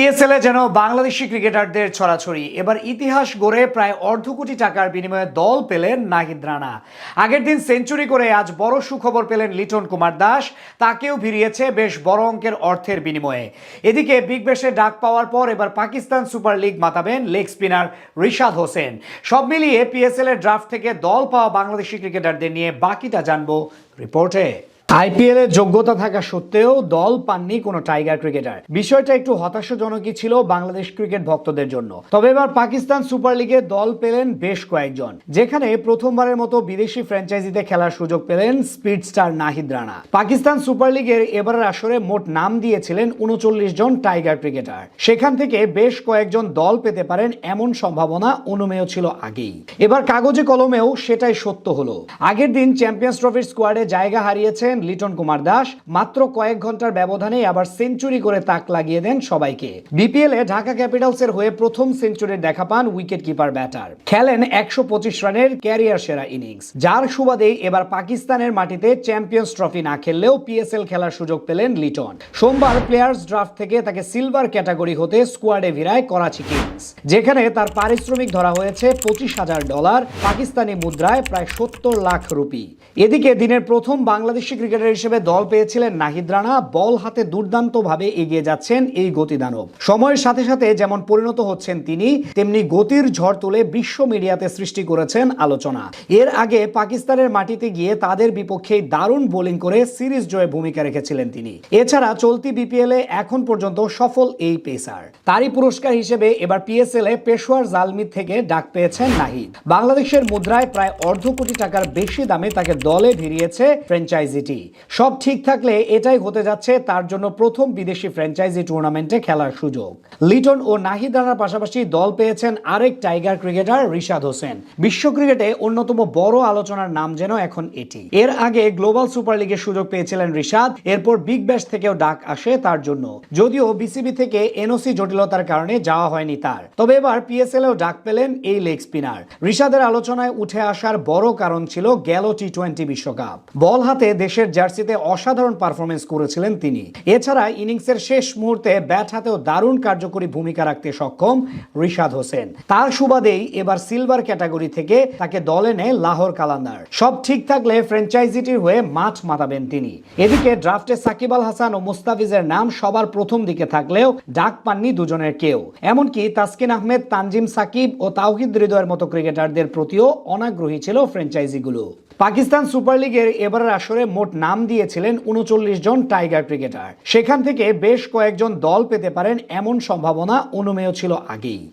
পিএসএলে যেন বাংলাদেশি ক্রিকেটারদের ছড়াছড়ি। এবার ইতিহাস গড়ে প্রায় অর্ধ কোটি টাকার বিনিময়ে দল পেলেন নাহিদ রানা। আগের দিন সেঞ্চুরি করে আজ বড় সুখবর পেলেন লিটন কুমার দাস। তাকেও ভিড়িয়েছে বেশ বড় অঙ্কের অর্থের বিনিময়ে। এদিকে বিগ ব্যাশে ডাক পাওয়ার পর এবার পাকিস্তান সুপার লিগ মাতাবেন লেগ স্পিনার রিশাদ হোসেন। সব মিলিয়ে পিএসএল এর ড্রাফট থেকে দল পাওয়া বাংলাদেশি ক্রিকেটারদের নিয়ে বাকিটা জানবো রিপোর্টে। আইপিএল এর যোগ্যতা থাকা সত্ত্বেও দল পাননি কোনো টাইগার ক্রিকেটার। বিষয়টা একটু হতাশাজনকই ছিল বাংলাদেশ ক্রিকেট ভক্তদের জন্য। তবে এবার পাকিস্তান সুপার লিগে দল পেলেন বেশ কয়েকজন, যেখানে প্রথমবারের মতো বিদেশি ফ্র্যাঞ্চাইজিতে খেলার সুযোগ পেলেন speed star Nahid Rana. Pakistan super লিগের এবারের আসরে মোট নাম দিয়েছিলেন ৩৯ জন টাইগার ক্রিকেটার। সেখান থেকে বেশ কয়েকজন দল পেতে পারেন এমন সম্ভাবনা অনুমেয় ছিল আগেই। এবার কাগজে কলমেও সেটাই সত্য হলো। আগের দিন চ্যাম্পিয়ন্স ট্রফির স্কোয়াডে জায়গা হারিয়েছেন লিটন কুমার দাস। মাত্র কয়েক ঘন্টার ব্যবধানে আবার সেঞ্চুরি করে তাক লাগিয়ে দেন সবাইকে। বিপিএল এ ঢাকা ক্যাপিটালস এর হয়ে প্রথম সেঞ্চুরির দেখা পান উইকেট কিপার ব্যাটার। খেলেন ১২৫ রানের ক্যারিয়ার সেরা ইনিংস, যার সুবাদে এবার পাকিস্তানের মাটিতে চ্যাম্পিয়ন্স ট্রফি না খেললেও পিএসএল খেলার সুযোগ পেলেন লিটন। সোমবার প্লেয়ার্স ড্রাফট থেকে তাকে সিলভার ক্যাটাগরি হতে স্কোয়াডে ভিড়ায় করাচি কিংস, যেখানে তার পারিশ্রমিক ধরা হয়েছে $২৫,০০০, পাকিস্তানি মুদ্রায় প্রায় ৭০ লাখ রুপি। এদিকে দিনের প্রথম বাংলাদেশি ক্রিকেটার হিসেবে দল পেয়েছিলেন নাহিদ রানা। বল হাতে দুর্দান্তভাবে এগিয়ে যাচ্ছেন এই গতিদানব। সময়ের সাথে সাথে যেমন পরিণত হচ্ছেন তিনি, তেমনি গতির ঝড় তুলে বিশ্ব মিডিয়াতে সৃষ্টি করেছেন আলোচনা। এর আগে পাকিস্তানের মাটিতে গিয়ে তাদের বিপক্ষে দারুণ বোলিং করে সিরিজ জয়ে ভূমিকা রেখেছিলেন তিনি। এছাড়া চলতি বিপিএল এ এখন পর্যন্ত সফল এই পেসার। তারই পুরস্কার হিসেবে এবার পিএসএল এ পেশোয়ার জালমি থেকে ডাক পেয়েছেন নাহিদ। বাংলাদেশের মুদ্রায় প্রায় অর্ধ কোটি টাকার বেশি দামে তাকে দলে ভিড়িয়েছে ফ্র্যাঞ্চাইজিটি। সব ঠিক থাকলে এটাই হতে যাচ্ছে তার জন্য প্রথম বিদেশি ফ্র্যাঞ্চাইজি টুর্নামেন্টে খেলার সুযোগ। লিটন ও নাহিদ রানার পাশাপাশি দল পেয়েছেন আরেক টাইগার ক্রিকেটার রিশাদ হোসেন। বিশ্ব ক্রিকেটে অন্যতম বড় আলোচনার নাম যেন এখন এটি। এর আগে গ্লোবাল সুপার লিগের সুযোগ পেয়েছিলেন রিশাদ। এরপর বিগ ব্যাশ থেকেও ডাক আসে তার জন্য, যদিও বিসিবি থেকে এনওসি জটিলতার কারণে যাওয়া হয়নি তার। তবে এবার পিএসএল এও ডাক পেলেন এই লেগ স্পিনার। রিশাদের আলোচনায় উঠে আসার বড় কারণ ছিল গেল টি-20 বিশ্বকাপ। বল হাতে দেশের জার্সিতে অসাধারণ পারফরমেন্স করেছিলেন তিনি। এছাড়া ইনিংসের শেষ মুহূর্তে ব্যাট হাতেও দারুণ কার্যকরী ভূমিকা রাখতে সক্ষম রিশাদ হোসেন। তার সুবাদেই এবার সিলভার ক্যাটাগরি থেকে তাকে দলে নেয় লাহোর কালান্দার। সব ঠিক থাকলে ফ্র্যাঞ্চাইজিটির হয়ে মাঠ মাতাবেন তিনি। এদিকে ড্রাফটে সাকিব আল হাসান ও মুস্তাফিজের নাম সবার প্রথম দিকে থাকলেও ডাক পাননি দুজনের কেউ। এমনকি তাসকিন আহমেদ, তানজিম সাকিব ও তাওহিদ হৃদয়ের মতো ক্রিকেটারদের প্রতিও অনাগ্রহী ছিল ফ্র্যাঞ্চাইজিগুলো। পাকিস্তান সুপার লিগের এবারের আসরে মোট নাম দিয়েছিলেন ৩৯ জন টাইগার ক্রিকেটার। সেখান থেকে বেশ কয়েকজন দল পেতে পারেন এমন সম্ভাবনা অনুমেয় ছিল আগেই।